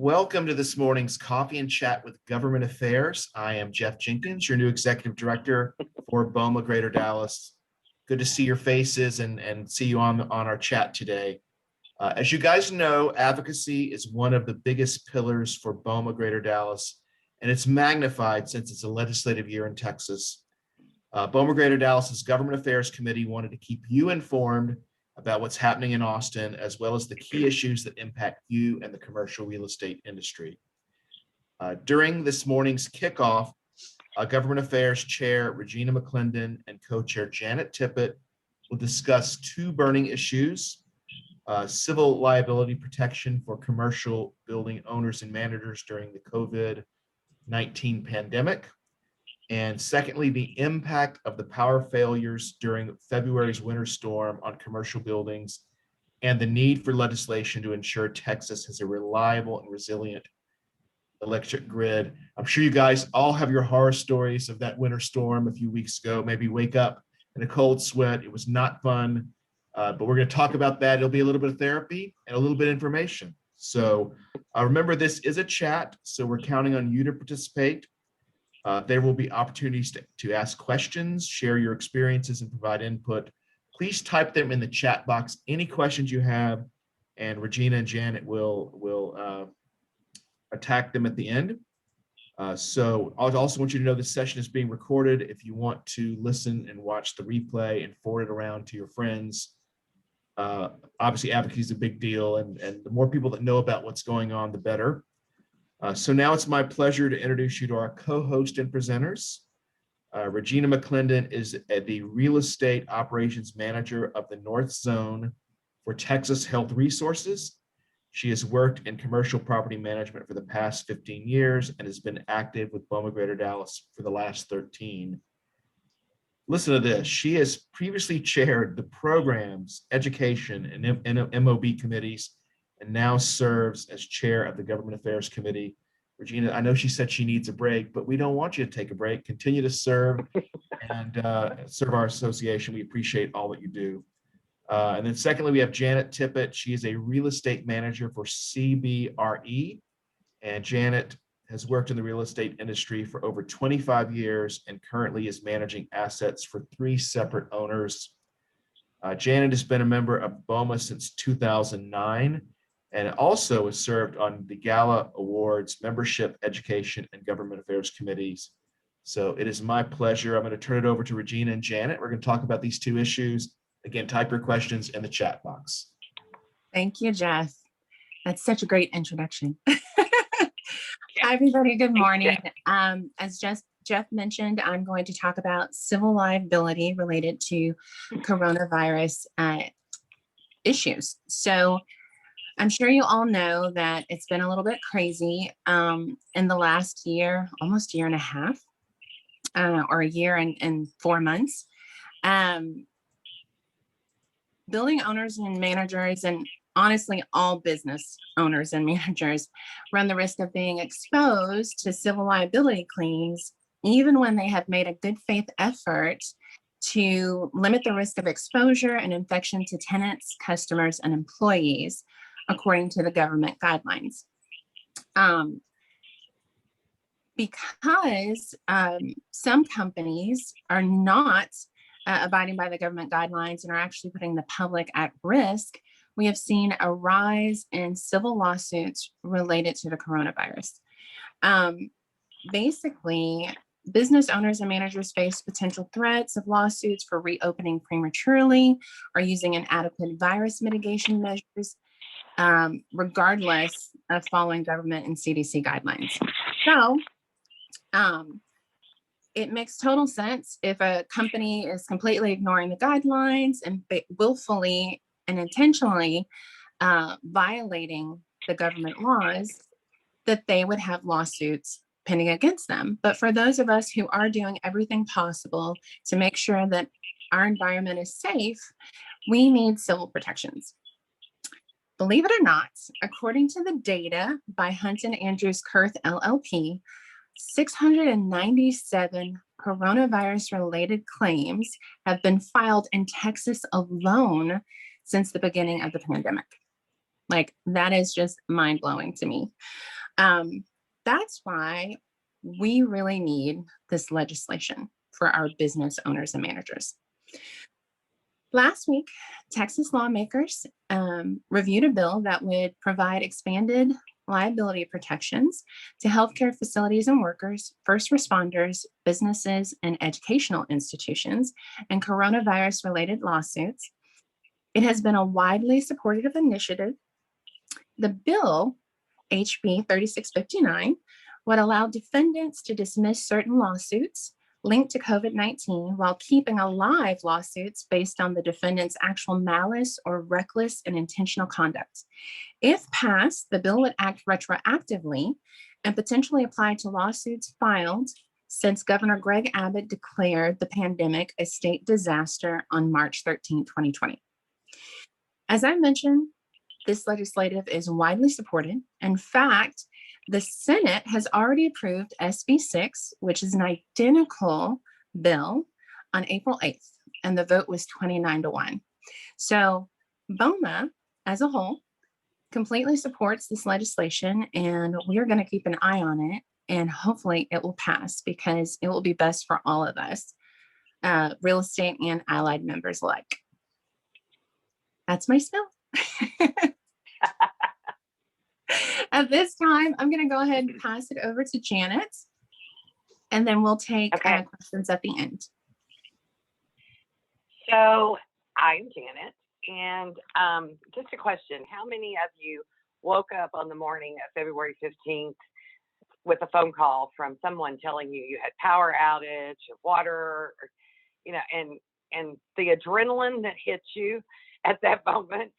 Welcome to this morning's Coffee and Chat with Government Affairs. I am Jeff Jenkins, your new Executive Director for BOMA Greater Dallas. Good to see your faces and see you on our chat today. As you guys know, advocacy is one of the biggest pillars for BOMA Greater Dallas, and it's magnified since it's a legislative year in Texas. BOMA Greater Dallas's Government Affairs Committee wanted to keep you informed about what's happening in Austin, as well as the key issues that impact you and the commercial real estate industry. During this morning's kickoff, Government Affairs Chair Regina McClendon and Co-Chair Janet Tippett will discuss two burning issues: civil liability protection for commercial building owners and managers during the COVID-19 pandemic, and secondly, the impact of the power failures during February's winter storm on commercial buildings and the need for legislation to ensure Texas has a reliable and resilient electric grid. I'm sure you guys all have your horror stories of that winter storm a few weeks ago. Maybe wake up in a cold sweat. It was not fun, but we're going to talk about that. It'll be a little bit of therapy and a little bit of information. So remember, this is a chat, so we're counting on you to participate. There will be opportunities to ask questions, share your experiences, and provide input. Please type them in the chat box, any questions you have, and Regina and Janet will attack them at the end. So I also want you to know this session is being recorded. If you want to listen and watch the replay and forward it around to your friends, obviously advocacy is a big deal, and the more people that know about what's going on, the better. So now it's my pleasure to introduce you to our co-host and presenters. Regina McClendon is the Real Estate Operations Manager of the North Zone for Texas Health Resources. She has worked in commercial property management for the past 15 years and has been active with BOMA Greater Dallas for the last 13. Listen to this. She has previously chaired the programs, education, and MOB committees, and now serves as chair of the Government Affairs Committee. Regina, I know she said she needs a break, but we don't want you to take a break. Continue to serve and serve our association. We appreciate all that you do. And then secondly, we have Janet Tippett. She is a real estate manager for CBRE, and Janet has worked in the real estate industry for over 25 years and currently is managing assets for 3 separate owners. Janet has been a member of BOMA since 2009. And also has served on the Gala Awards, Membership, Education, and Government Affairs Committees. So it is my pleasure. I'm going to turn it over to Regina and Janet. We're going to talk about these two issues. Again, type your questions in the chat box. Thank you, Jeff. That's such a great introduction. Hi, everybody. Good morning. As Jeff mentioned, I'm going to talk about civil liability related to coronavirus issues. So I'm sure you all know that it's been a little bit crazy in the last year, almost a year and a half, or a year and 4 months. Building owners and managers, and honestly, all business owners and managers, run the risk of being exposed to civil liability claims, even when they have made a good faith effort to limit the risk of exposure and infection to tenants, customers, and employees, according to the government guidelines. Because some companies are not abiding by the government guidelines and are actually putting the public at risk, we have seen a rise in civil lawsuits related to the coronavirus. Basically, business owners and managers face potential threats of lawsuits for reopening prematurely or using inadequate virus mitigation measures, regardless of following government and CDC guidelines. So it makes total sense if a company is completely ignoring the guidelines and willfully and intentionally violating the government laws, that they would have lawsuits pending against them. But for those of us who are doing everything possible to make sure that our environment is safe, we need civil protections. Believe it or not, according to the data by Hunt and Andrews Kurth LLP, 697 coronavirus-related claims have been filed in Texas alone since the beginning of the pandemic. Like, that is just mind blowing to me. That's why we really need this legislation for our business owners and managers. Last week, Texas lawmakers reviewed a bill that would provide expanded liability protections to healthcare facilities and workers, first responders, businesses, and educational institutions, and coronavirus-related lawsuits. It has been a widely supported initiative. The bill, HB 3659, would allow defendants to dismiss certain lawsuits linked to COVID-19 while keeping alive lawsuits based on the defendant's actual malice or reckless and intentional conduct. If passed, the bill would act retroactively and potentially apply to lawsuits filed since Governor Greg Abbott declared the pandemic a state disaster on March 13, 2020. As I mentioned, this legislative is widely supported. In fact, the Senate has already approved SB 6, which is an identical bill, on April 8th, and the vote was 29-1. So BOMA as a whole completely supports this legislation, and we are going to keep an eye on it, and hopefully it will pass because it will be best for all of us, real estate and allied members alike. That's my spill. At this time, I'm going to go ahead and pass it over to Janet, and then we'll take questions at the end. So I'm Janet, and just a question. How many of you woke up on the morning of February 15th with a phone call from someone telling you you had power outage or water, or, you know, and the adrenaline that hits you at that moment?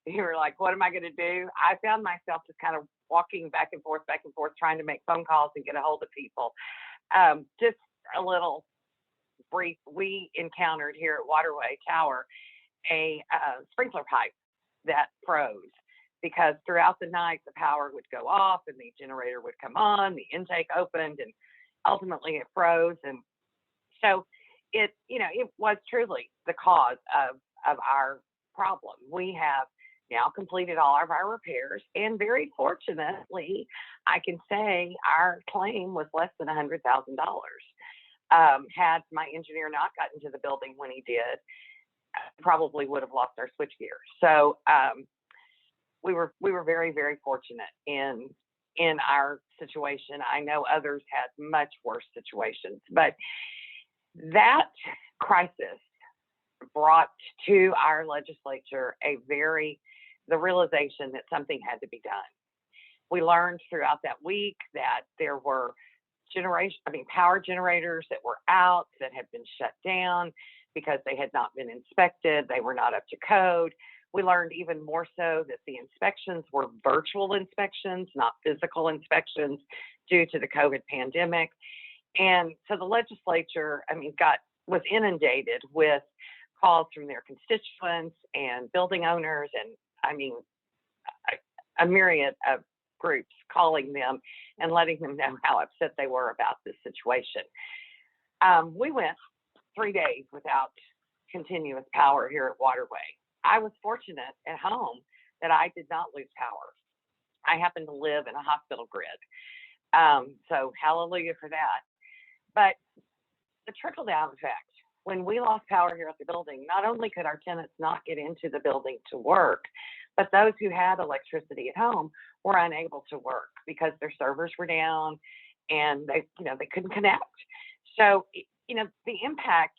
You were like, what am I going to do? I found myself just kind of walking back and forth, trying to make phone calls and get a hold of people. Just a little brief, we encountered here at Waterway Tower a sprinkler pipe that froze because throughout the night the power would go off and the generator would come on, the intake opened, and ultimately it froze. And so it was truly the cause of our problem. We have now completed all of our repairs, and very fortunately, I can say our claim was less than $100,000. Had my engineer not gotten to the building when he did, probably would have lost our switchgear. So we were very, very fortunate in our situation. I know others had much worse situations, but that crisis brought to our legislature the realization that something had to be done. We learned throughout that week that there were power generators that were out, that had been shut down because they had not been inspected. They were not up to code. We learned even more so that the inspections were virtual inspections, not physical inspections, due to the COVID pandemic. And so the legislature, was inundated with calls from their constituents and building owners, and a myriad of groups calling them and letting them know how upset they were about this situation. We went 3 days without continuous power here at Waterway. I was fortunate at home that I did not lose power. I happen to live in a hospital grid. So hallelujah for that. But the trickle-down effect, when we lost power here at the building, not only could our tenants not get into the building to work, but those who had electricity at home were unable to work because their servers were down and they couldn't connect. So, the impact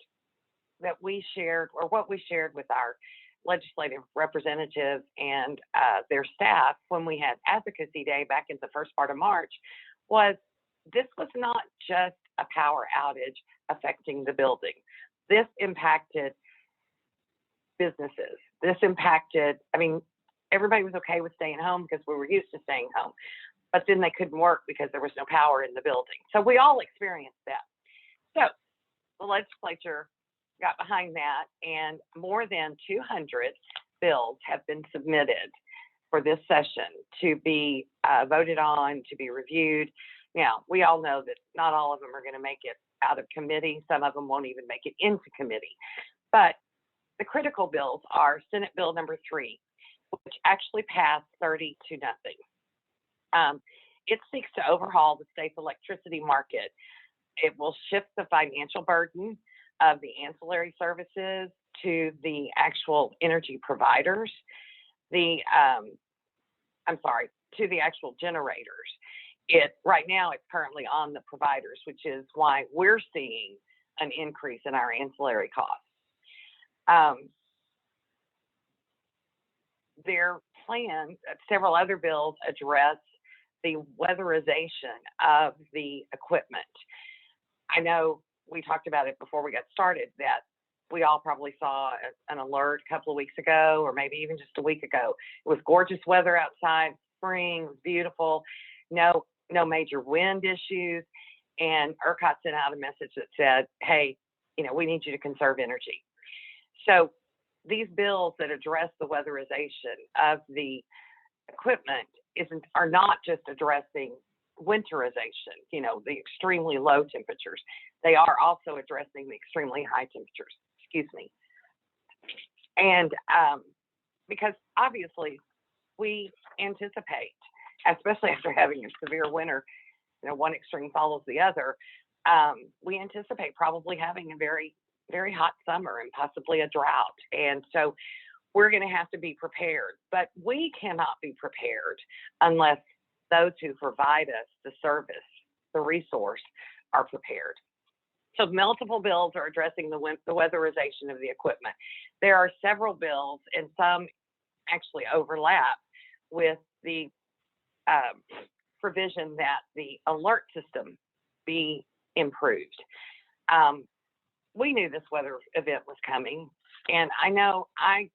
that we shared, or what we shared with our legislative representatives and their staff when we had Advocacy Day back in the first part of March, was this was not just a power outage affecting the building. This impacted businesses. This impacted, everybody was okay with staying home because we were used to staying home, but then they couldn't work because there was no power in the building. So we all experienced that. So the legislature got behind that, and more than 200 bills have been submitted for this session to be voted on, to be reviewed. Now, we all know that not all of them are going to make it out of committee. Some of them won't even make it into committee. But the critical bills are Senate Bill number 3, which actually passed 30 to nothing. It seeks to overhaul the state's electricity market. It will shift the financial burden of the ancillary services to the actual energy providers, to the actual generators. Right now it's currently on the providers, which is why we're seeing an increase in our ancillary costs. Their plans, several other bills address the weatherization of the equipment. I know we talked about it before we got started, that we all probably saw an alert a couple of weeks ago, or maybe even just a week ago. It was gorgeous weather outside, spring, it was beautiful, no major wind issues. And ERCOT sent out a message that said, hey, we need you to conserve energy. So these bills that address the weatherization of the equipment are not just addressing winterization, the extremely low temperatures. They are also addressing the extremely high temperatures, And because obviously we anticipate, especially after having a severe winter, one extreme follows the other, we anticipate probably having a very, very hot summer and possibly a drought. And so we're going to have to be prepared, but we cannot be prepared unless those who provide us the service, the resource, are prepared. So multiple bills are addressing the weatherization of the equipment. There are several bills, and some actually overlap with the provision that the alert system be improved. We knew this weather event was coming, and I know I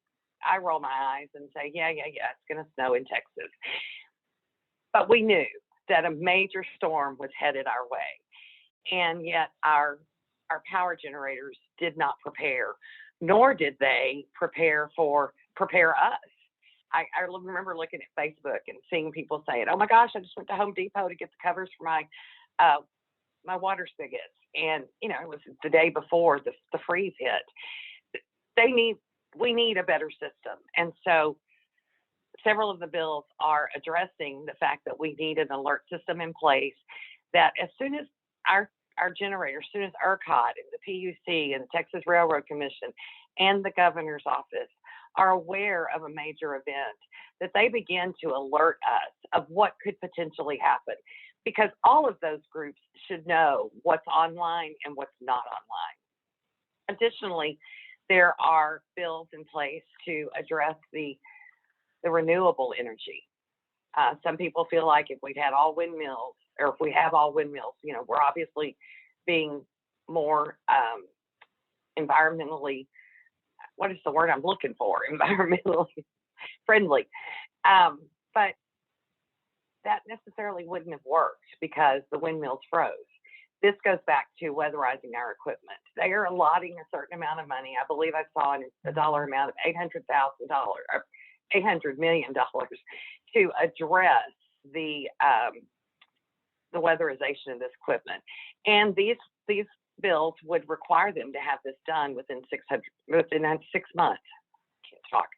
roll my eyes and say, yeah, it's going to snow in Texas. But we knew that a major storm was headed our way, and yet our power generators did not prepare, nor did they prepare us. I remember looking at Facebook and seeing people saying, "Oh my gosh, I just went to Home Depot to get the covers for my water spigots," and it was the day before the freeze hit. We need a better system, and so several of the bills are addressing the fact that we need an alert system in place, that as soon as our generators, as soon as ERCOT and the PUC and the Texas Railroad Commission and the governor's office are aware of a major event, that they begin to alert us of what could potentially happen, because all of those groups should know what's online and what's not online. Additionally, there are bills in place to address the renewable energy. Some people feel like if we'd had all windmills, or if we have all windmills, we're obviously being more environmentally, what is the word I'm looking for? Environmentally friendly. But that necessarily wouldn't have worked because the windmills froze. This goes back to weatherizing our equipment. They are allotting a certain amount of money. I believe I saw a dollar amount of $800 million to address the weatherization of this equipment. And these bills would require them to have this done within 6 months. Can't talk.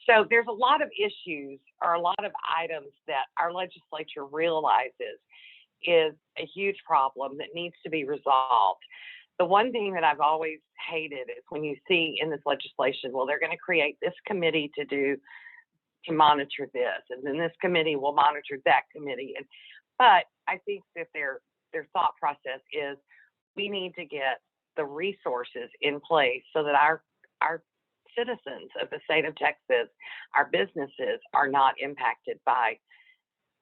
So there's a lot of issues, or a lot of items that our legislature realizes is a huge problem that needs to be resolved. The one thing that I've always hated is when you see in this legislation, well, they're going to create this committee to monitor this, and then this committee will monitor that committee. But I think that their thought process is, we need to get the resources in place so that our citizens of the state of Texas, our businesses, are not impacted by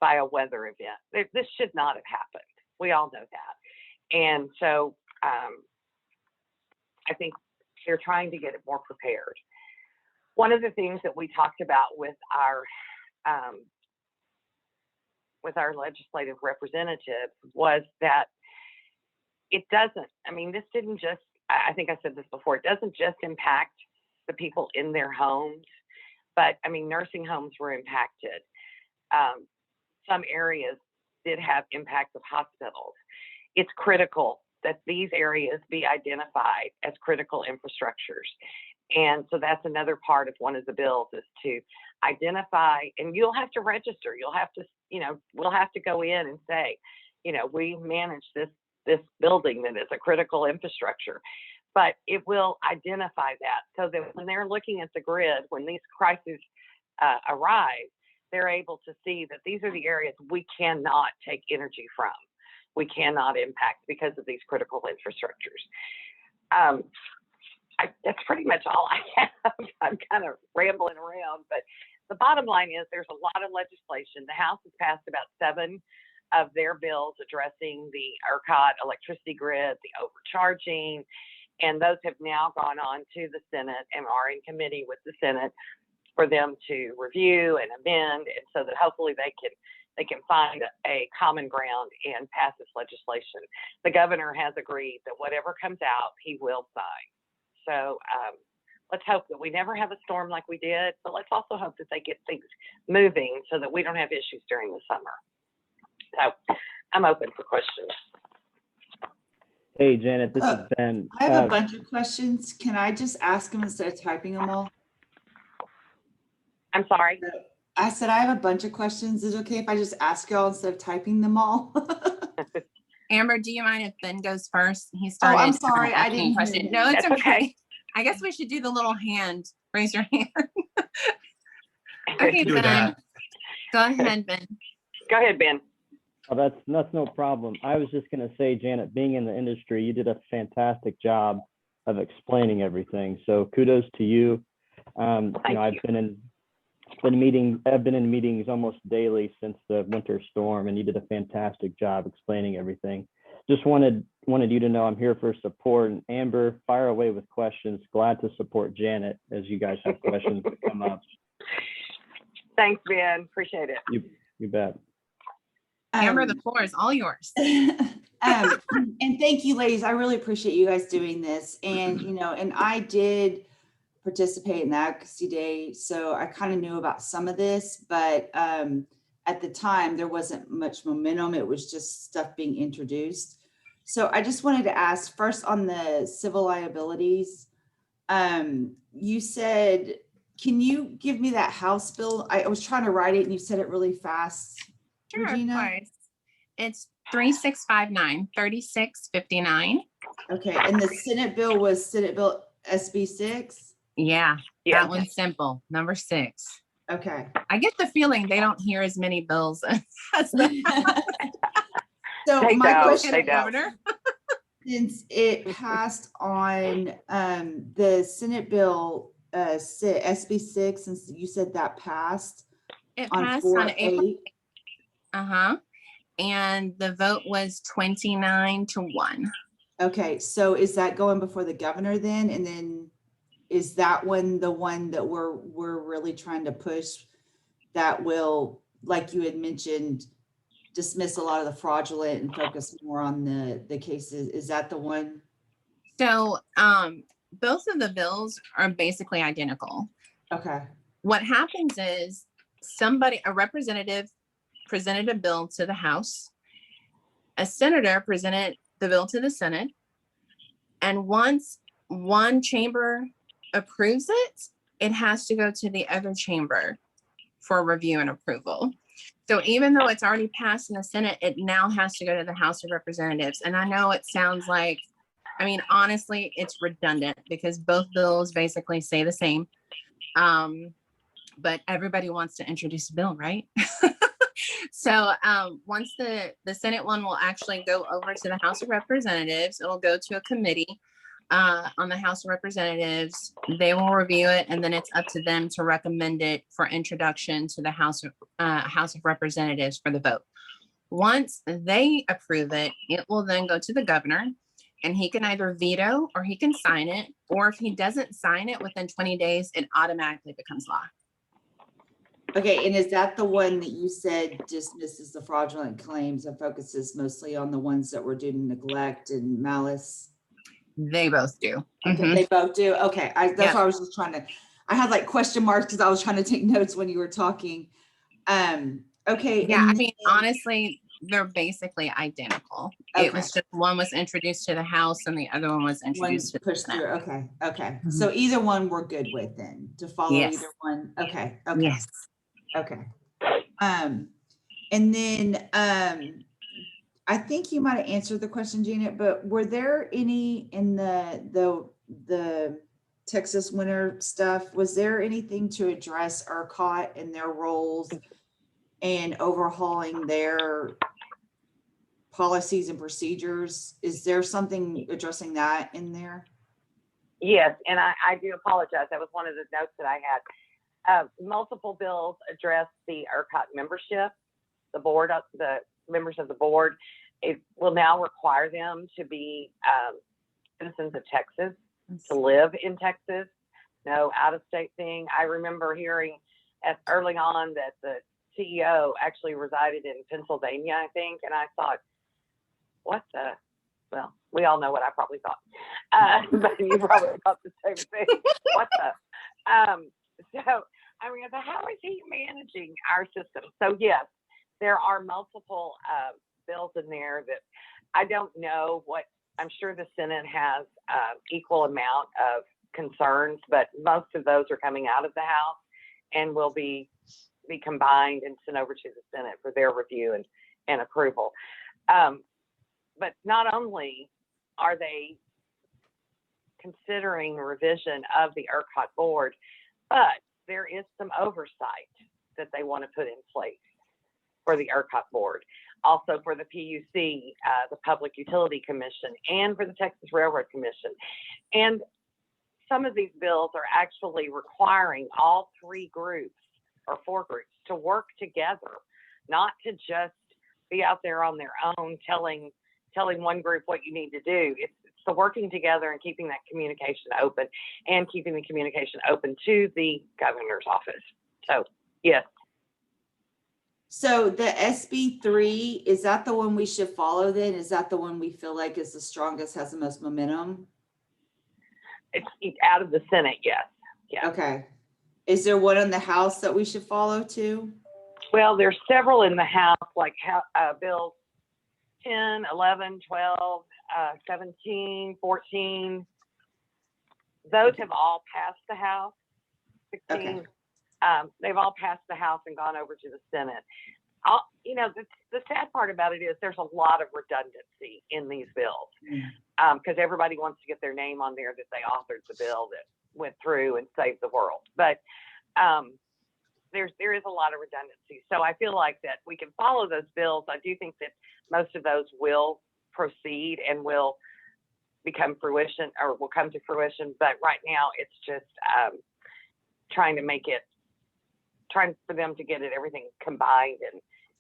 a weather event. This should not have happened. We all know that. And so I think they're trying to get it more prepared. One of the things that we talked about with our legislative representatives was that it doesn't, this didn't just, I think I said this before, it doesn't just impact the people in their homes, but nursing homes were impacted. Some areas did have impact of hospitals. It's critical that these areas be identified as critical infrastructures. And so that's another part of one of the bills, is to identify, and you'll have to register. You'll have to, we'll have to go in and say, we manage this building that is a critical infrastructure. But it will identify that, so that when they're looking at the grid, when these crises arise, they're able to see that these are the areas we cannot take energy from. We cannot impact because of these critical infrastructures. That's pretty much all I have. I'm kind of rambling around, but the bottom line is there's a lot of legislation. The House has passed about 7 of their bills addressing the ERCOT electricity grid, the overcharging, and those have now gone on to the Senate and are in committee with the Senate for them to review and amend, and so that hopefully they can find a common ground and pass this legislation. The governor has agreed that whatever comes out, he will sign. So let's hope that we never have a storm like we did, but let's also hope that they get things moving so that we don't have issues during the summer. So I'm open for questions. Hey, Janet, this is Ben. I have a bunch of questions. Can I just ask them instead of typing them all? I'm sorry. I said I have a bunch of questions. Is it okay if I just ask y'all instead of typing them all? Amber, do you mind if Ben goes first? He Oh, started. I'm sorry. I asking didn't hear question. you. No, it's That's okay. okay. I guess we should do the little hand. Raise your hand. Okay, Do Ben. that. Go ahead, Ben. Go ahead, Ben. Oh, that's no problem. I was just going to say, Janet, being in the industry, you did a fantastic job of explaining everything. So kudos to you. I've been in meetings almost daily since the winter storm, and you did a fantastic job explaining everything. Just wanted you to know I'm here for support. And Amber, fire away with questions. Glad to support Janet as you guys have questions that come up. Thanks, Ben. Appreciate it. You bet. Amber, the floor is all yours. And thank you, ladies. I really appreciate you guys doing this. And, and I did participate in the advocacy day, so I kind of knew about some of this, but at the time there wasn't much momentum. It was just stuff being introduced. So I just wanted to ask first on the civil liabilities. You said, can you give me that House bill? I was trying to write it and you said it really fast. Sure, of Regina? course. It's 3659, 3659. Okay, and the Senate bill was Senate Bill SB 6? Yeah, Yeah. that one's simple. Number 6. Okay. I get the feeling they don't hear as many bills as the So They my don't, question, they don't. governor. since it passed on the Senate Bill SB 6, since you said that passed It on passed on 4/8. April. And the vote was 29-1. Okay, so is that going before the governor then? And then is that one the one that we're really trying to push that will, like you had mentioned, dismiss a lot of the fraudulent and focus more on the cases? Is that the one? So both of the bills are basically identical. Okay. What happens is a representative presented a bill to the House, a senator presented the bill to the Senate, and once one chamber approves it, it has to go to the other chamber for review and approval. So even though it's already passed in the Senate, it now has to go to the House of Representatives. And I know it sounds like, honestly, it's redundant because both bills basically say the same. But everybody wants to introduce a bill, right? So once the Senate one will actually go over to the House of Representatives, it'll go to a committee on the House of Representatives. They will review it, and then it's up to them to recommend it for introduction to the House of Representatives for the vote. Once they approve it, it will then go to the governor, and he can either veto or he can sign it. Or if he doesn't sign it within 20 days, it automatically becomes law. Okay, and is that the one that you said dismisses the fraudulent claims and focuses mostly on the ones that were due to neglect and malice? They both do. Okay, they both do. Okay, that's Yeah. why I was just trying to. I had like question marks because I was trying to take notes when you were talking. Okay. Yeah, and then- honestly, they're basically identical. It was just one was introduced to the House and the other one was One introduced to the pushed Senate. through. Okay. Okay. Mhm. So either one we're good with then to follow Yes. either one. Okay. Okay. Yes. Okay. And then, I think you might have answered the question, Janet, but were there any in the Texas winter stuff? Was there anything to address ERCOT and their roles and overhauling their policies and procedures? Is there something addressing that in there? Yes, and I do apologize. That was one of the notes that I had. Multiple bills address the ERCOT membership, the board, the members of the board. It will now require them to be citizens of Texas, to live in Texas, no out-of-state thing. I remember hearing early on that the CEO actually resided in Pennsylvania, I think, and I thought, what the? Well, we all know what I probably thought, but you probably thought the same thing. What the? So, I mean, how is he managing our system? So, yes, there are multiple bills in there that I don't know what. I'm sure the Senate has equal amount of concerns, but most of those are coming out of the House and will be combined and sent over to the Senate for their review and approval. But not only are they considering revision of the ERCOT board, but there is some oversight that they want to put in place for the ERCOT board, also for the PUC, the Public Utility Commission, and for the Texas Railroad Commission. And some of these bills are actually requiring all three groups or four groups to work together, not to just be out there on their own telling one group what you need to do. It's the working together and keeping that communication open and keeping the communication open to the governor's office. So, yes. So the SB3, is that the one we should follow then? Is that the one we feel like is the strongest, has the most momentum? It's out of the Senate, yes. Yeah. Okay. Is there one in the House that we should follow too? Well, there's several in the House, like bills 10, 11, 12, 17, 14. Those have all passed the House. 16. Okay. They've all passed the House and gone over to the Senate. You know, the sad part about it is there's a lot of redundancy in these bills because everybody wants to get their name on there that they authored the bill that went through and saved the world. But there is a lot of redundancy. So I feel like that we can follow those bills. I do think that most of those will proceed and will become fruition or will come to fruition. But right now it's just trying for them to get everything combined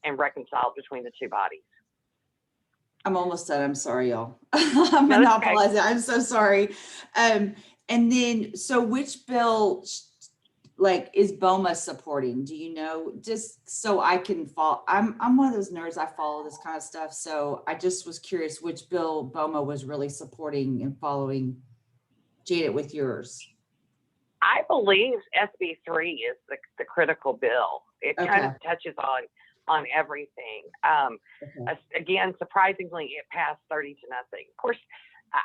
and reconciled between the two bodies. I'm almost done. I'm sorry, y'all. I'm monopolizing. Okay. I'm so sorry. And then, so which bill, like, is BOMA supporting? Do you know? Just so I can follow. I'm one of those nerds. I follow this kind of stuff. So I just was curious which bill BOMA was really supporting and following. Janet, with yours. I believe SB3 is the critical bill. It kind of touches on everything. Again, surprisingly, it passed 30-0. Of course,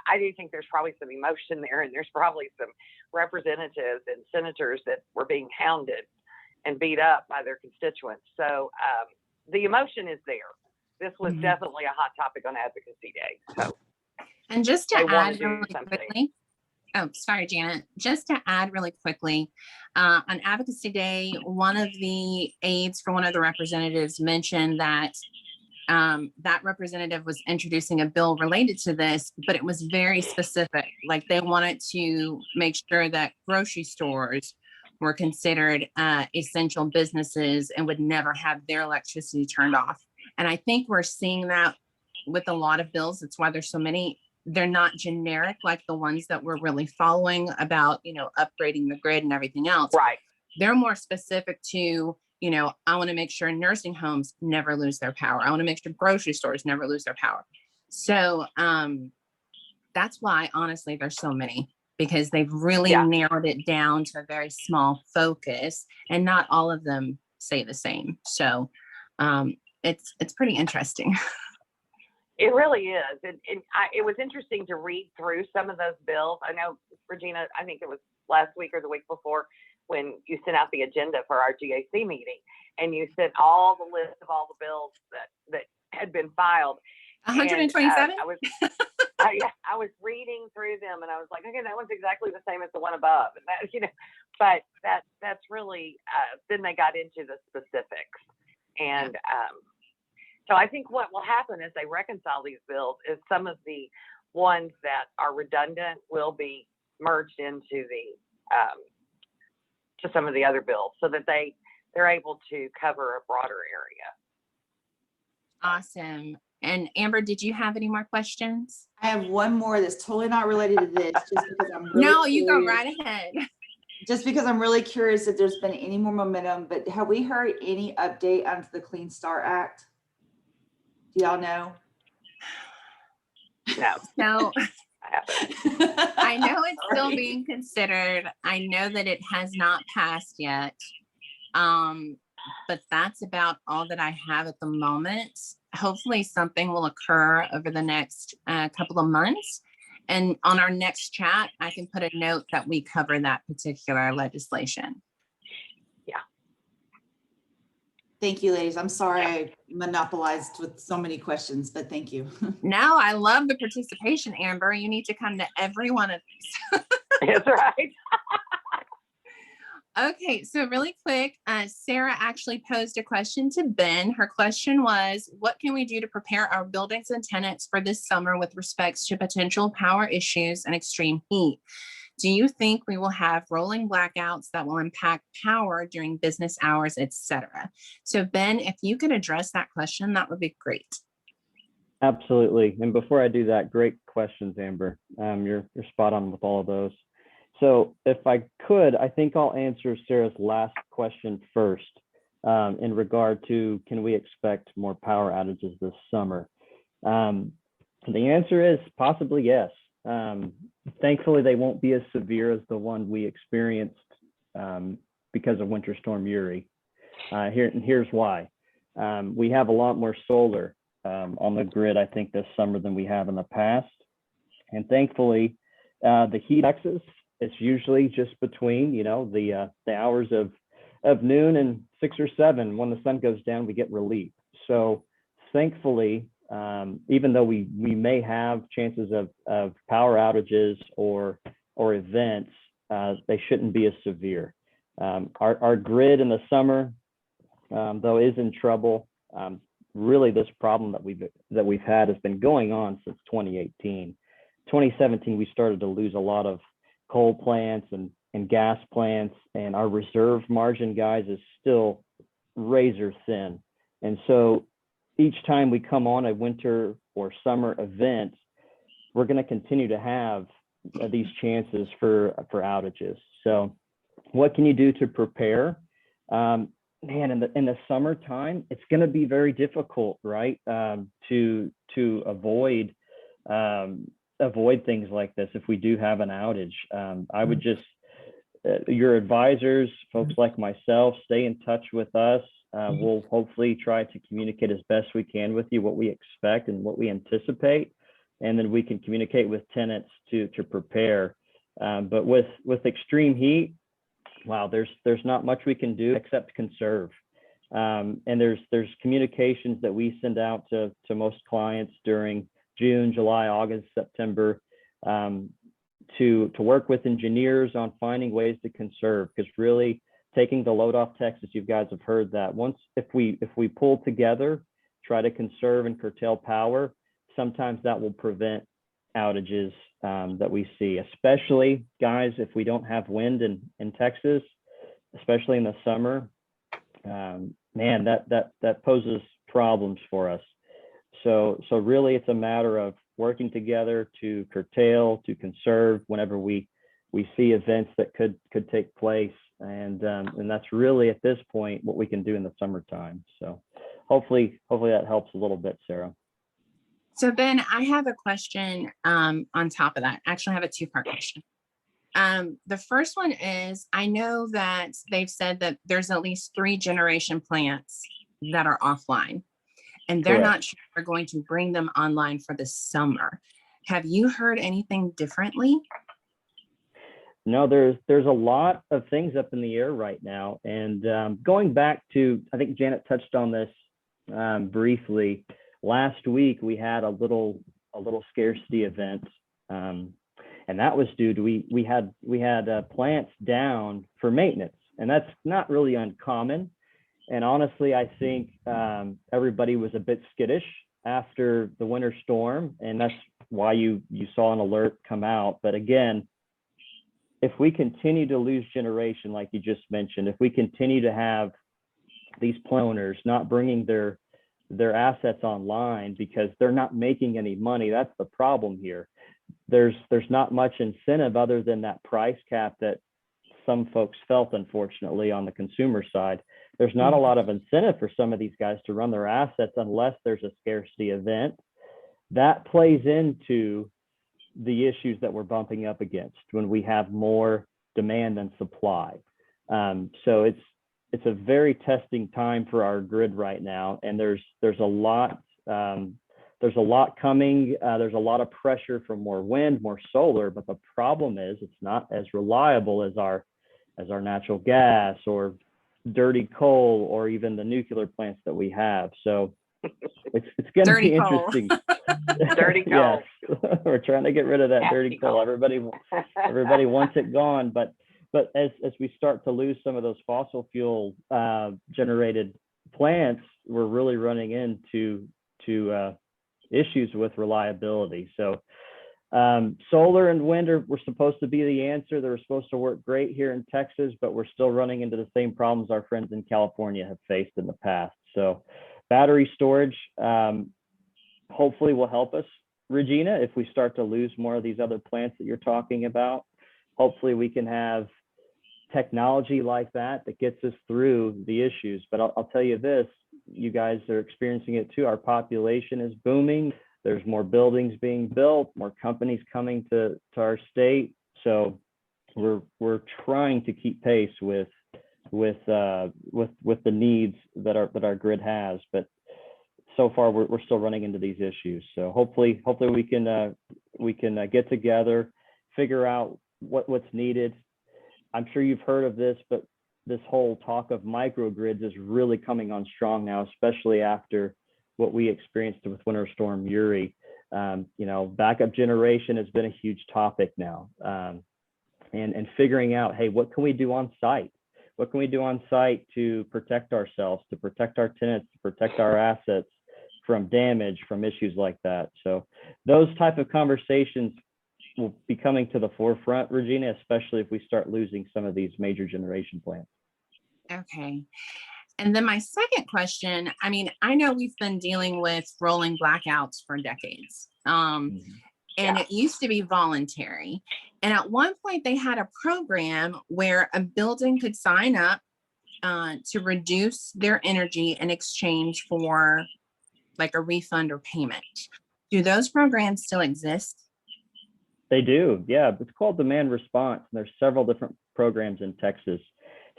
I do think there's probably some emotion there, and there's probably some representatives and senators that were being hounded and beat up by their constituents. So the emotion is there. This was definitely a hot topic on Advocacy Day. So, and just to add really quickly. Oh, sorry, Janet. Just to add really quickly, on Advocacy Day, one of the aides for one of the representatives mentioned that that representative was introducing a bill related to this, but it was very specific. Like they wanted to make sure that grocery stores were considered essential businesses and would never have their electricity turned off. And I think we're seeing that with a lot of bills. That's why there's so many. They're not generic like the ones that we're really following about, you know, upgrading the grid and everything else. Right. They're more specific to, you know, I want to make sure nursing homes never lose their power. I want to make sure grocery stores never lose their power. So that's why, honestly, there's so many, because they've really narrowed it down to a very small focus, and not all of them say the same. So it's pretty interesting. It really is. It was interesting to read through some of those bills. I know, Regina, I think it was last week or the week before when you sent out the agenda for our GAC meeting, and you sent all the list of all the bills that had been filed. 127? I was reading through them, and I was like, okay, that one's exactly the same as the one above, and that, but that's really then they got into the specifics, and so I think what will happen as they reconcile these bills is some of the ones that are redundant will be merged into to some of the other bills, so that they're able to cover a broader area. Awesome. And Amber, did you have any more questions? I have one more that's totally not related to this, just because I'm really No, you go curious. right ahead. Just because I'm really curious if there's been any more momentum, but have we heard any update onto the Clean Start Act? Do y'all know? No, So I haven't. I know it's still Sorry. being considered. I know that it has not passed yet. But that's about all that I have at the moment. Hopefully something will occur over the next couple of months. And on our next chat, I can put a note that we cover that particular legislation. Thank you, ladies. I'm sorry I monopolized with so many questions, but thank you. No, I love the participation, Amber. You need to come to every one of these. That's right. Okay, so really quick, Sarah actually posed a question to Ben. Her question was, what can we do to prepare our buildings and tenants for this summer with respects to potential power issues and extreme heat? Do you think we will have rolling blackouts that will impact power during business hours, etc.? So Ben, if you could address that question, that would be great. Absolutely. And before I do that, great questions, Amber. You're spot on with all of those. So if I could, I think I'll answer Sarah's last question first in regard to, can we expect more power outages this summer? The answer is possibly yes. Thankfully, they won't be as severe as the one we experienced because of Winter Storm Uri. Here's why. We have a lot more solar on the grid, I think, this summer than we have in the past. And thankfully, the heat axis is usually just between, the hours of noon and 6 or 7. When the sun goes down, we get relief. So thankfully, even though we may have chances of power outages or events, they shouldn't be as severe. Our grid in the summer, though, is in trouble. Really, this problem that we've had has been going on since 2018. 2017, we started to lose a lot of coal plants and gas plants, and our reserve margin, guys, is still razor thin. And so each time we come on a winter or summer event, we're going to continue to have these chances for outages. So what can you do to prepare? Man, in the summertime, it's going to be very difficult, right? To avoid things like this if we do have an outage. I would just, your advisors, folks like myself, stay in touch with us. We'll hopefully try to communicate as best we can with you what we expect and what we anticipate, and then we can communicate with tenants to prepare. But with extreme heat, wow, there's not much we can do except conserve. And there's communications that we send out to most clients during June, July, August, September, to work with engineers on finding ways to conserve, because really taking the load off Texas, you guys have heard that. If we pull together, try to conserve and curtail power, sometimes that will prevent outages that we see, especially, guys, if we don't have wind in Texas, especially in the summer. Man, that poses problems for us. So really, it's a matter of working together to curtail, to conserve whenever we see events that could take place, and that's really at this point what we can do in the summertime. So hopefully that helps a little bit, Sarah. So Ben, I have a question on top of that. Actually, I have a two-part question. The first one is, I know that they've said that there's at least 3 generation plants that are offline. and they're Correct. not sure they're going to bring them online for the summer. Have you heard anything differently? No, there's a lot of things up in the air right now. And going back to, I think Janet touched on this briefly. Last week we had a little scarcity event, and that was due to we had plants down for maintenance, and that's not really uncommon. And honestly, I think everybody was a bit skittish after the winter storm, and that's why you saw an alert come out. But again, if we continue to lose generation, like you just mentioned, if we continue to have these plant owners not bringing their assets online because they're not making any money, that's the problem here. There's not much incentive other than that price cap that some folks felt, unfortunately, on the consumer side. There's not a lot of incentive for some of these guys to run their assets unless there's a scarcity event. That plays into the issues that we're bumping up against when we have more demand than supply. So it's a very testing time for our grid right now, and there's a lot coming. There's a lot of pressure for more wind, more solar, but the problem is it's not as reliable as our natural gas or dirty coal or even the nuclear plants that we have. So it's going to be interesting. Dirty coal. Yes, we're trying to get rid of that dirty coal. Everybody wants it gone, but as we start to lose some of those fossil fuel generated plants, we're really running into issues with reliability. So solar and wind were supposed to be the answer. They were supposed to work great here in Texas, but we're still running into the same problems our friends in California have faced in the past. So battery storage hopefully will help us, Regina, if we start to lose more of these other plants that you're talking about. Hopefully we can have technology like that gets us through the issues. But I'll tell you this, you guys are experiencing it too. Our population is booming. There's more buildings being built, more companies coming to our state. So we're trying to keep pace with the needs that our grid has. But so far we're still running into these issues. So hopefully we can get together, figure out what's needed. I'm sure you've heard of this, but this whole talk of microgrids is really coming on strong now, especially after what we experienced with Winter Storm Uri. Backup generation has been a huge topic now, and figuring out, hey, what can we do on site? What can we do on site to protect ourselves, to protect our tenants, to protect our assets from damage, from issues like that? So those type of conversations will be coming to the forefront, Regina, especially if we start losing some of these major generation plants. Okay. And then my second question, I mean, I know we've been dealing with rolling blackouts for decades. And it used to be voluntary. And at one point they had a program where a building could sign up to reduce their energy in exchange for like a refund or payment. Do those programs still exist? They do, yeah. It's called demand response. And there's several different programs in Texas.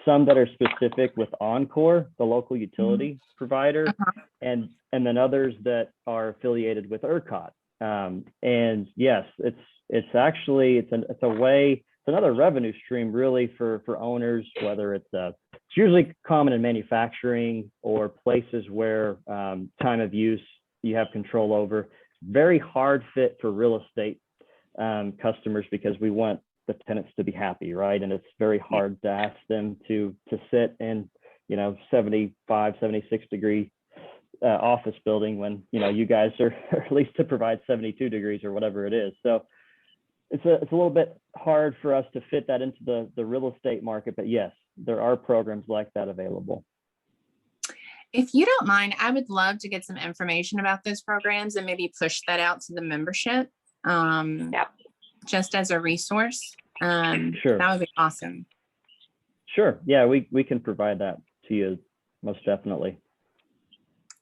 Some that are specific with Encore, the local utility provider, and then others that are affiliated with ERCOT. And yes, it's a way, it's another revenue stream really for owners, whether it's usually common in manufacturing or places where time of use you have control over. Very hard fit for real estate customers because we want the tenants to be happy, right? And it's very hard to ask them to sit in 75, 76 degree office building when you guys are at least to provide 72 degrees or whatever it is. So it's a little bit hard for us to fit that into the real estate market, but yes, there are programs like that available. If you don't mind, I would love to get some information about those programs and maybe push that out to the membership. Just as a resource. Sure. That would be awesome. Sure. Yeah, we can provide that to you, most definitely.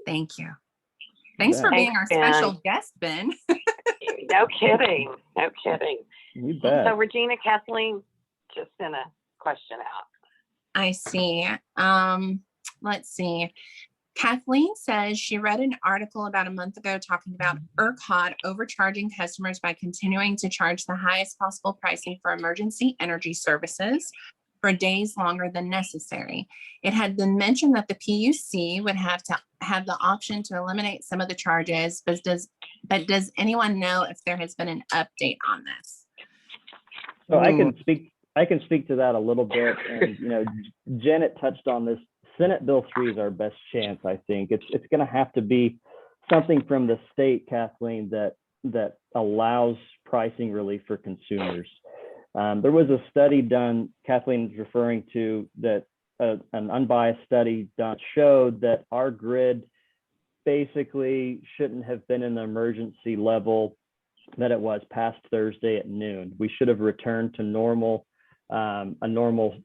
Thank you. Thanks for being our special guest, Ben. No kidding. No kidding. You bet. So Regina Kathleen just sent a question out. I see. Let's see. Kathleen says she read an article about a month ago talking about ERCOT overcharging customers by continuing to charge the highest possible pricing for emergency energy services for days longer than necessary. It had been mentioned that the PUC would have to have the option to eliminate some of the charges, but does anyone know if there has been an update on this? So I can speak to that a little bit. And, you know, Janet touched on this. Senate Bill 3 is our best chance, I think. It's going to have to be something from the state, Kathleen, that allows pricing relief for consumers. There was a study done, Kathleen is referring to, that an unbiased study done showed that our grid basically shouldn't have been in the emergency level that it was past Thursday at noon. We should have returned to normal, a normal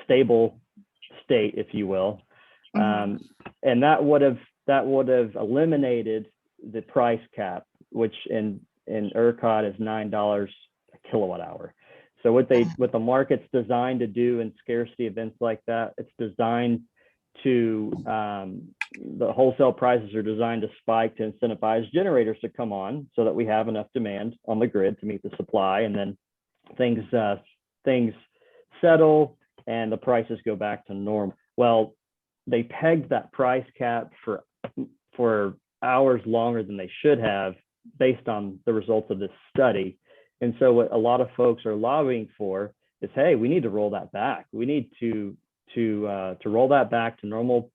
stable state, if you will. And that would have eliminated the price cap, which in ERCOT is $9 a kilowatt hour. So what the market's designed to do in scarcity events like that, it's designed to the wholesale prices are designed to spike to incentivize generators to come on so that we have enough demand on the grid to meet the supply, and then things settle and the prices go back to normal. Well, they pegged that price cap for hours longer than they should have based on the results of this study. And so what a lot of folks are lobbying for is, hey, we need to roll that back. We need to roll that back to normal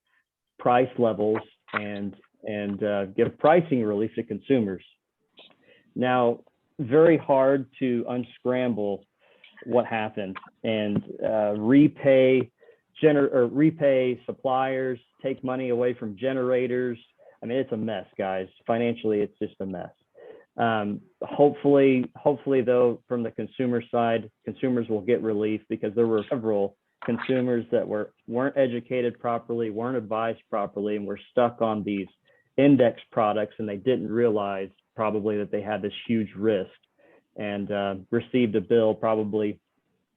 price levels and give pricing relief to consumers. Now, very hard to unscramble what happened and repay suppliers, take money away from generators. I mean, it's a mess, guys. Financially, it's just a mess. Hopefully though, from the consumer side, consumers will get relief, because there were several consumers that weren't educated properly, weren't advised properly, and were stuck on these index products, and they didn't realize probably that they had this huge risk, and received a bill probably,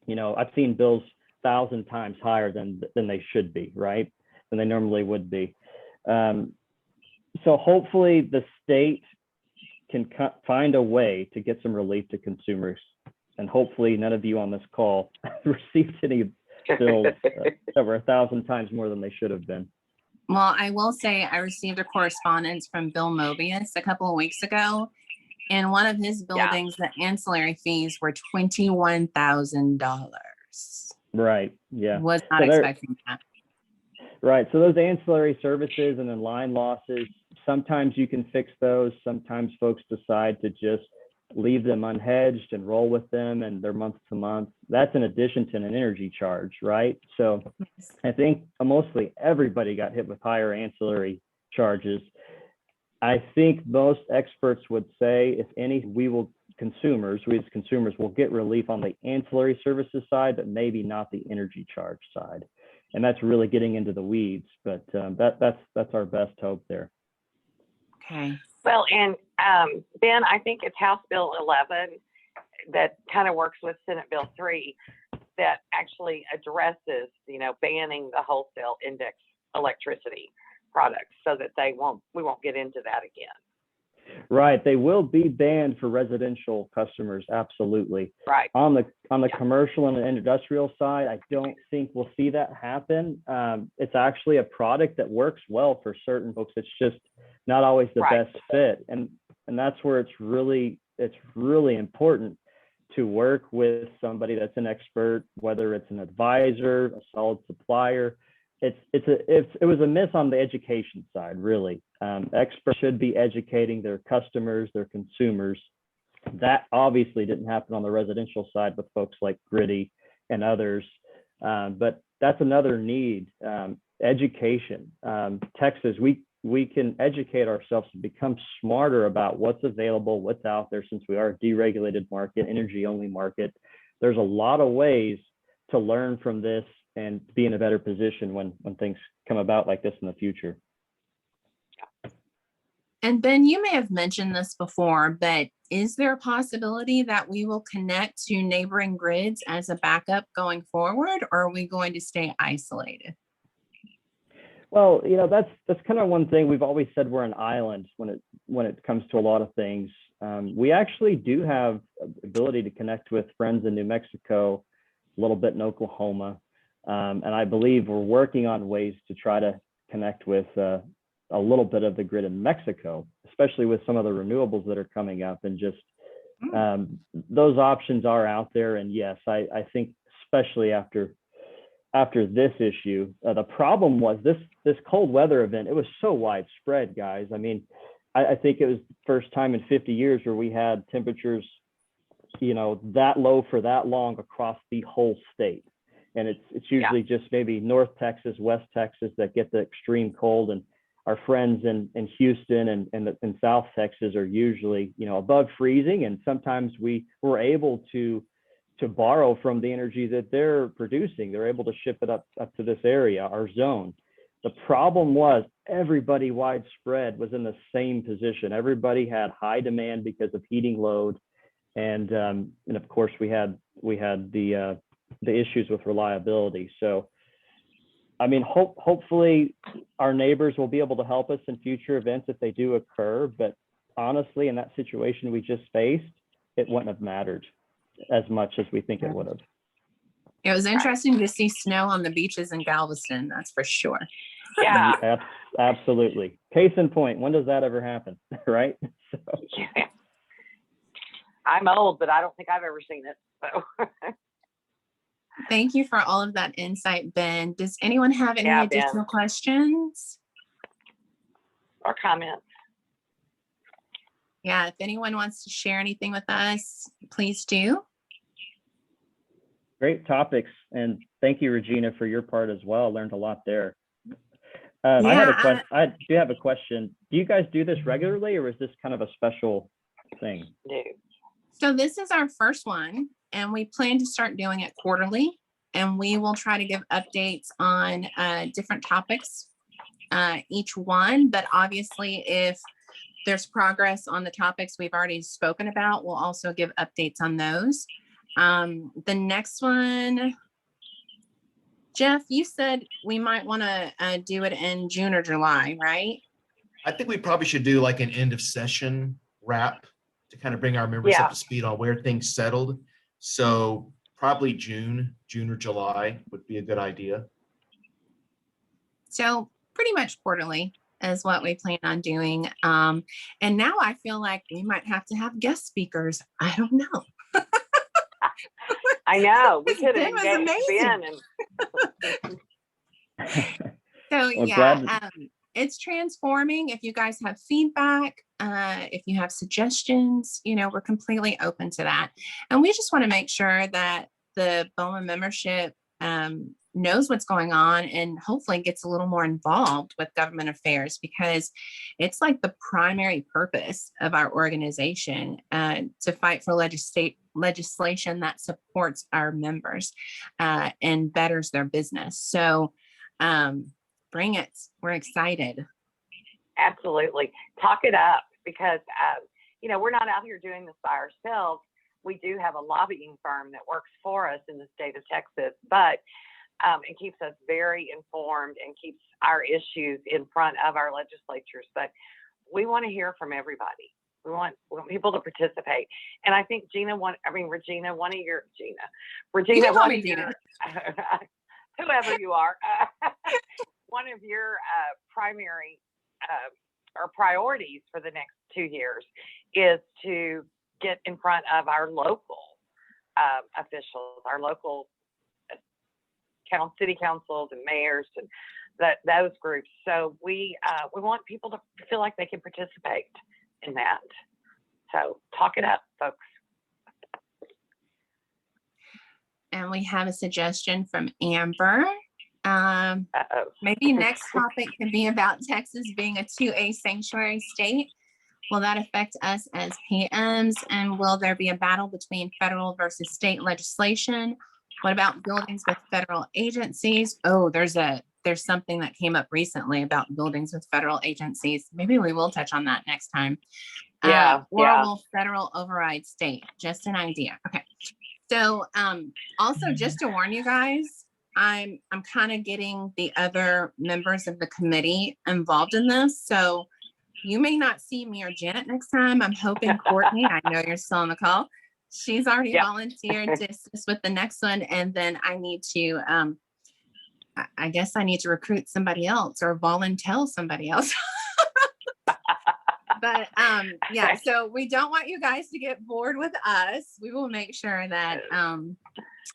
you know, I've seen bills 1,000 times higher than they should be, right? Than they normally would be. So hopefully the state can find a way to get some relief to consumers, and hopefully none of you on this call received any bills that were 1,000 times more than they should have been. Well, I will say I received a correspondence from Bill Mobius a couple of weeks ago. In one of his buildings, the ancillary fees were $21,000. Right. Yeah. Was not expecting that. Right. So those ancillary services and then line losses, sometimes you can fix those. Sometimes folks decide to just leave them unhedged and roll with them, and they're month to month. That's in addition to an energy charge, right? So I think mostly everybody got hit with higher ancillary charges. I think most experts would say, if any, we as consumers will get relief on the ancillary services side, but maybe not the energy charge side. And that's really getting into the weeds, but that's our best hope there. Okay. Well, and Ben, I think it's House Bill 11 that kind of works with Senate Bill 3 that actually addresses, you know, banning the wholesale index electricity products, so that we won't get into that again. Right, they will be banned for residential customers, absolutely. Right. On the commercial and industrial side, I don't think we'll see that happen. It's actually a product that works well for certain folks. It's just not always the best fit, and that's where it's really important to work with somebody that's an expert, whether it's an advisor, a solid supplier. It was a miss on the education side, really. Experts should be educating their customers, their consumers. That obviously didn't happen on the residential side with folks like Gritty and others, but that's another need, education. Texas, we can educate ourselves to become smarter about what's available, what's out there, since we are a deregulated market, energy only market. There's a lot of ways to learn from this and be in a better position when things come about like this in the future. And Ben, you may have mentioned this before, but is there a possibility that we will connect to neighboring grids as a backup going forward, or are we going to stay isolated? Well, that's kind of one thing we've always said. We're an island when it comes to a lot of things. We actually do have ability to connect with friends in New Mexico, a little bit in Oklahoma, and I believe we're working on ways to try to connect with a little bit of the grid in Mexico, especially with some of the renewables that are coming up, and just those options are out there. And yes, I think especially after this issue, the problem was this cold weather event. It was so widespread, guys. I mean, I think it was the first time in 50 years where we had temperatures, that low for that long across the whole state. And it's usually just maybe North Texas, West Texas that get the extreme cold, and our friends in Houston and in South Texas are usually, above freezing. And sometimes we were able to borrow from the energy that they're producing. They're able to ship it up to this area, our zone. The problem was everybody widespread was in the same position. Everybody had high demand because of heating load. And of course we had the issues with reliability. So, I mean, hopefully our neighbors will be able to help us in future events if they do occur. But honestly, in that situation we just faced, it wouldn't have mattered as much as we think it would have. It was interesting to see snow on the beaches in Galveston, that's for sure. Yeah. Absolutely. Case in point, when does that ever happen? Right? So. Yeah. I'm old, but I don't think I've ever seen it. So. Thank you for all of that insight, Ben. Does anyone have any additional questions or comments? Yeah, if anyone wants to share anything with us, please do. Great topics. And thank you, Regina, for your part as well. Learned a lot there. I do have a question. Do you guys do this regularly, or is this kind of a special thing? No. So this is our first one, and we plan to start doing it quarterly, and we will try to give updates on different topics each one. But obviously, if there's progress on the topics we've already spoken about, we'll also give updates on those. The next one, Jeff, you said we might want to do it in June or July, right? I think we probably should do like an end of session wrap to kind of bring our members up to speed on where things settled. So probably June or July would be a good idea. So pretty much quarterly is what we plan on doing. And now I feel like we might have to have guest speakers. I don't know. I know. We could have Ben engaged Ben. So well, it's transforming. If you guys have feedback, if you have suggestions, we're completely open to that. And we just want to make sure that the BOMA membership knows what's going on and hopefully gets a little more involved with government affairs, because it's like the primary purpose of our organization to fight for legislation that supports our members and betters their business. So bring it. We're excited. Absolutely. Talk it up, because, we're not out here doing this by ourselves. We do have a lobbying firm that works for us in the state of Texas, but it keeps us very informed and keeps our issues in front of our legislatures. But we want to hear from everybody. We want people to participate. And I think Regina, one of your, whoever you are, one of your primary or priorities for the next 2 years is to get in front of our local officials, our local city councils and mayors and those groups. So we want people to feel like they can participate in that. So talk it up, folks. And we have a suggestion from Amber. Maybe next topic could be about Texas being a 2A sanctuary state. Will that affect us as PMs? And will there be a battle between federal versus state legislation? What about buildings with federal agencies? Oh, there's something that came up recently about buildings with federal agencies. Maybe we will touch on that next time. Or will federal override state? Just an idea. Okay. So also just to warn you guys, I'm kind of getting the other members of the committee involved in this. So you may not see me or Janet next time. I'm hoping Courtney, I know you're still on the call. She's already Yep. volunteered to assist with the next one. And then I need to, I guess I need to recruit somebody else or volunteer somebody else. But yeah, so we don't want you guys to get bored with us. We will make sure that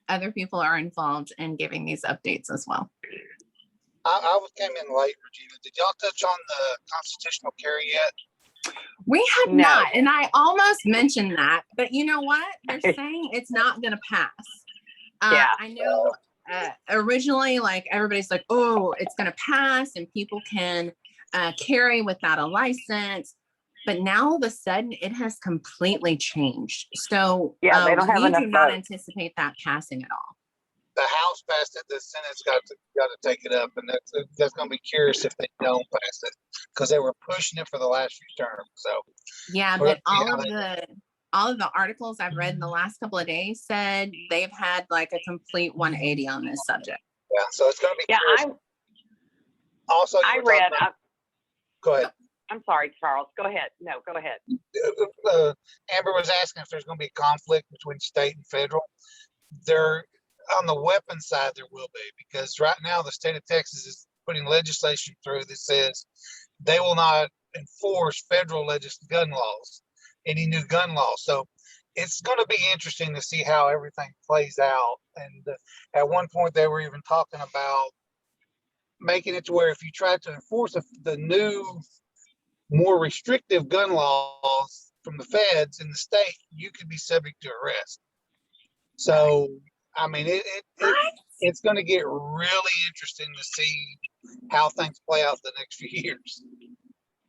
other people are involved in giving these updates as well. Came in late, Regina. Did y'all touch on the constitutional carry yet? We have No. not, and I almost mentioned that, but you know what? They're saying it's not going to pass. Yeah. I know originally, like everybody's like, oh, it's going to pass and people can carry without a license. But now all of a sudden it has completely changed. So Yeah, they don't have we enough do not votes. anticipate that passing at all. The House passed it, the Senate's got to take it up, and that's going to be curious if they don't pass it, because they were pushing it for the last few terms. So Yeah, Well, but all yeah, of the articles I've read in the last couple of days said they've had like a complete 180 on this subject. yeah, so it's going to be Yeah, curious. Also, I read. Go ahead. I'm sorry, Charles. Go ahead. No, go ahead. Amber was asking if there's going to be a conflict between state and federal. There, on the weapons side, there will be, because right now the state of Texas is putting legislation through that says they will not enforce federal gun laws, any new gun laws. So it's going to be interesting to see how everything plays out. And at one point, they were even talking about making it to where if you try to enforce the new, more restrictive gun laws from the feds in the state, you could be subject to arrest. So, I mean, it's going to get really interesting to see how things play out the next few years.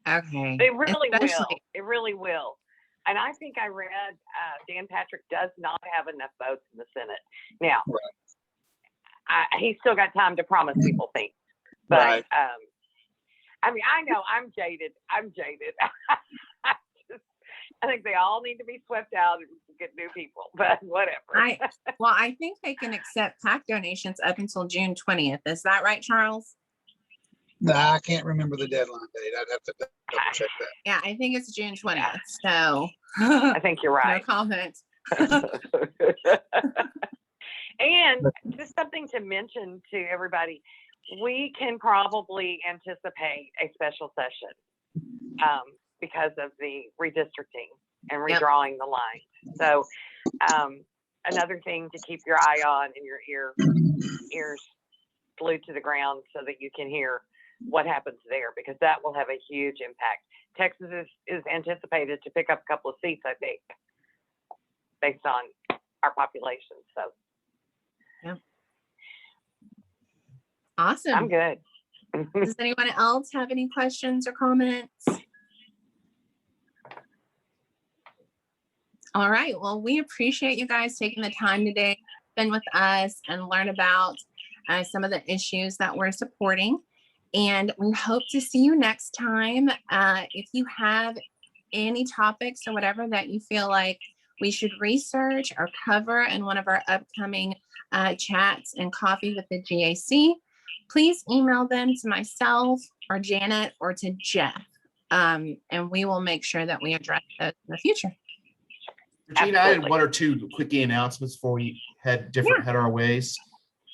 Okay. It really will. Especially- It really will. And I think I read Dan Patrick does not have enough votes in the Senate. Now, he's still got time to promise people things. But, Right. I mean, I know I'm jaded. I think they all need to be swept out and get new people, but whatever. I think they can accept PAC donations up until June 20th. Is that right, Charles? No, I can't remember the deadline date. I'd have to double check that. Yeah, I think it's June 20th. So I think you're no right. comment. And just something to mention to everybody, we can probably anticipate a special session because of the redistricting and redrawing the line. So another thing to keep your eye on and your ears glued to the ground so that you can hear what happens there, because that will have a huge impact. Texas is anticipated to pick up a couple of seats, I think, based on our population. So Yeah. Awesome. I'm good. Does anyone else have any questions or comments? All right. Well, we appreciate you guys taking the time today to spend with us and learn about some of the issues that we're supporting. And we hope to see you next time. If you have any topics or whatever that you feel like we should research or cover in one of our upcoming chats and coffee with the GAC, please email them to myself or Janet or to Jeff. And we will make sure that we address those in the future. Regina, I had one or two quickie announcements before we head our ways.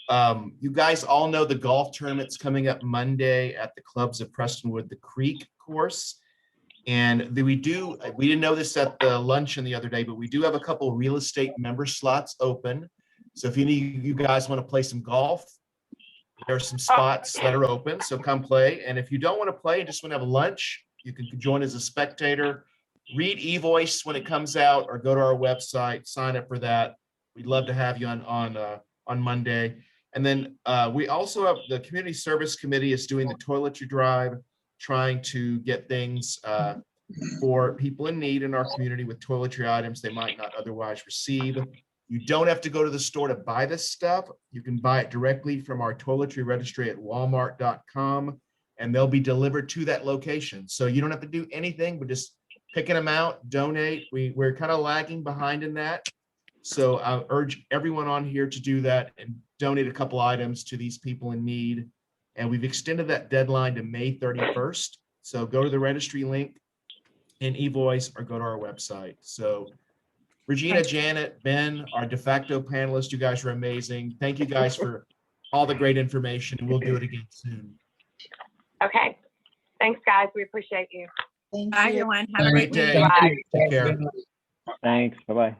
You guys all know the golf tournament's coming up Monday at the clubs of Prestonwood, the Creek course. And we didn't know this at the luncheon the other day, but we do have a couple of real estate member slots open. So if you guys want to play some golf, there are some spots that are open, so come play. And if you don't want to play and just want to have lunch, you can join as a spectator. Read eVoice when it comes out, or go to our website, sign up for that. We'd love to have you on Monday. And then we also have the Community Service Committee is doing the toiletry drive, trying to get things for people in need in our community with toiletry items they might not otherwise receive. You don't have to go to the store to buy this stuff. You can buy it directly from our toiletry registry at walmart.com, and they'll be delivered to that location. So you don't have to do anything but just picking them out, donate. We're kind of lagging behind in that. So I urge everyone on here to do that and donate a couple items to these people in need. And we've extended that deadline to May 31st. So go to the registry link and e-voice or go to our website. So Regina, Thanks. Janet, Ben, our de facto panelists, you guys are amazing. Thank you guys for all the great information, and we'll do it again soon. Okay. Thanks, guys. We appreciate you. Thank Bye, you. everyone. Have a Great great day. week. Bye. Take care. Thanks. Bye-bye.